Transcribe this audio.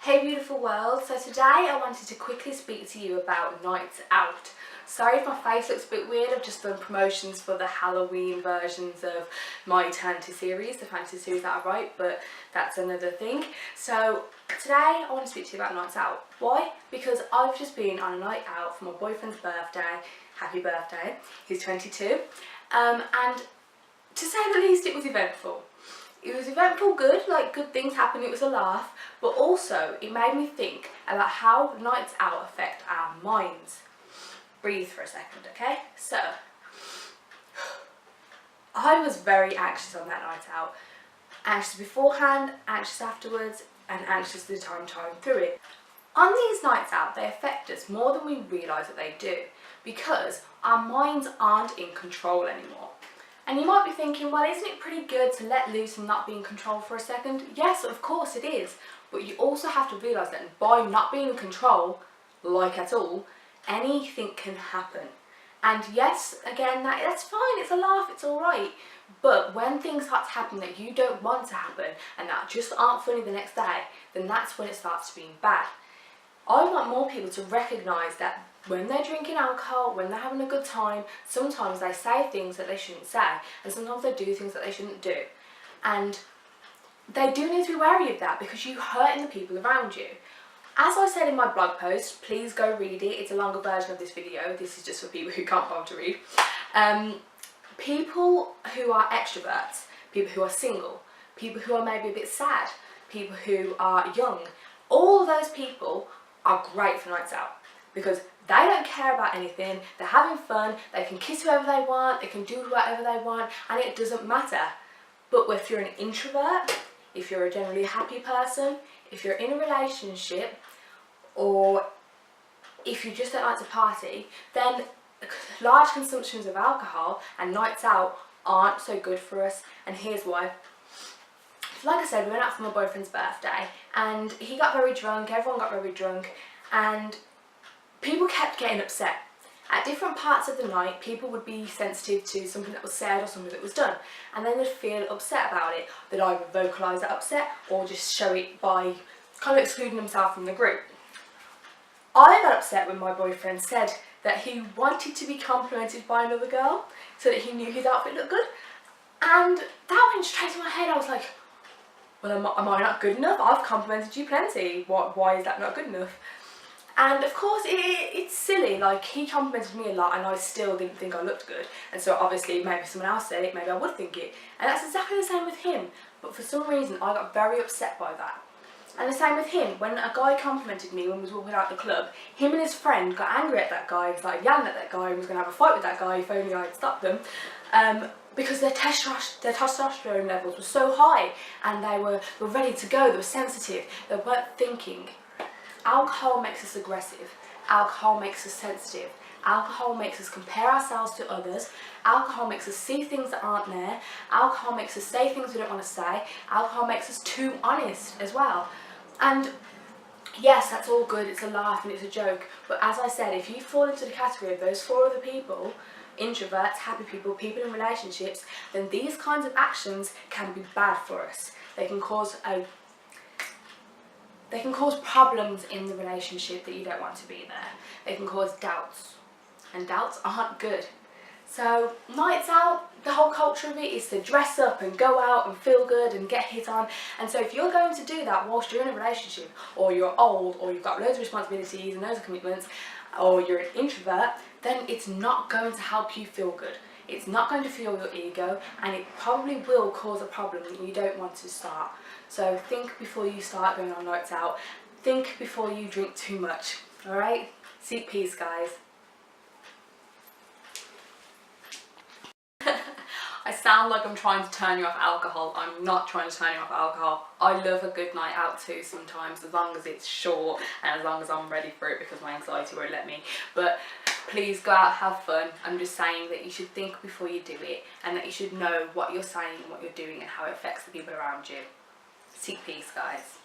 Hey beautiful world, so today I wanted to quickly speak to you about nights out. Sorry if my face looks a bit weird, I've just done promotions for the Halloween versions of my Eternity series, the fantasy series that I write, but that's another thing. So today I want to speak to you about nights out. Why? Because I've just been on a night out for my boyfriend's birthday. Happy birthday, he's 22. And to say the least, it was eventful. It was eventful, good, like good things happened, it was a laugh, but also it made me think about how nights out affect our minds. Breathe for a second, okay? So, I was very anxious on that night out. Anxious beforehand, anxious afterwards, and anxious the time through it. On these nights out, they affect us more than we realise that they do, because our minds aren't in control anymore. And you might be thinking, well, isn't it pretty good to let loose and not be in control for a second? Yes, of course it is. But you also have to realise that by not being in control, like at all, anything can happen. And yes, again, that's fine, it's a laugh, it's alright. But when things start to happen that you don't want to happen and that just aren't funny the next day, then that's when it starts being bad. I want more people to recognise that when they're drinking alcohol, when they're having a good time, sometimes they say things that they shouldn't say, and sometimes they do things that they shouldn't do. And they do need to be wary of that because you're hurting the people around you. As I said in my blog post, please go read it. It's a longer version of this video. This is just for people who can't bother to read. People who are extroverts, people who are single, people who are maybe a bit sad, people who are young, all of those people are great for nights out because they don't care about anything, they're having fun, they can kiss whoever they want, they can do whatever they want, and it doesn't matter. But if you're an introvert, if you're a generally happy person, if you're in a relationship, or if you just don't like to party, then large consumptions of alcohol and nights out aren't so good for us, and here's why. Like I said, we went out for my boyfriend's birthday and he got very drunk, everyone got very drunk, and people kept getting upset. At different parts of the night, people would be sensitive to something that was said or something that was done, and then they'd feel upset about it. They'd either vocalise that upset or just show it by kind of excluding themselves from the group. I got upset when my boyfriend said that he wanted to be complimented by another girl so that he knew his outfit looked good, and that went straight to my head. I was like, well, am I not good enough? I've complimented you plenty. Why is that not good enough? And of course, it's silly. Like, he complimented me a lot and I still didn't think I looked good. And so obviously, maybe someone else said it, maybe I would think it. And that's exactly the same with him. But for some reason, I got very upset by that. And the same with him. When a guy complimented me when we was walking out the club, him and his friend got angry at that guy, started yelling at that guy and was going to have a fight with that guy if only I had stopped them. Because their testosterone levels were so high and they were ready to go, they were sensitive, they weren't thinking. Alcohol makes us aggressive, alcohol makes us sensitive, alcohol makes us compare ourselves to others, alcohol makes us see things that aren't there, alcohol makes us say things we don't want to say, alcohol makes us too honest as well. And yes, that's all good, it's a laugh and it's a joke, but as I said, if you fall into the category of those four other people, introverts, happy people, people in relationships, then these kinds of actions can be bad for us. They can cause problems in the relationship that you don't want to be there. They can cause doubts, and doubts aren't good. So nights out, the whole culture of it is to dress up and go out and feel good and get hit on. And so if you're going to do that whilst you're in a relationship, or you're old, or you've got loads of responsibilities and loads of commitments, or you're an introvert, then it's not going to help you feel good. It's not going to fuel your ego, and it probably will cause a problem that you don't want to start. So think before you start going on nights out. Think before you drink too much. Alright? Seek peace, guys. I sound like I'm trying to turn you off alcohol. I'm not trying to turn you off alcohol. I love a good night out too sometimes, as long as it's short and as long as I'm ready for it, because my anxiety won't let me. But please go out, have fun. I'm just saying that you should think before you do it, and that you should know what you're saying and what you're doing and how it affects the people around you. Seek peace, guys.